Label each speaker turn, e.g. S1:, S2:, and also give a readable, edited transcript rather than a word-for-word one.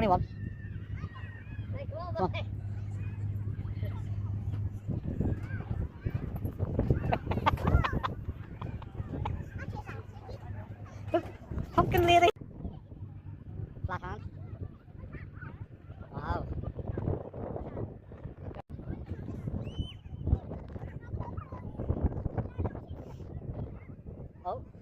S1: 21.
S2: Này, come on,
S1: Come on.
S2: boy.
S1: Look, pumpkin lady. Flat hand. Wow. Oh.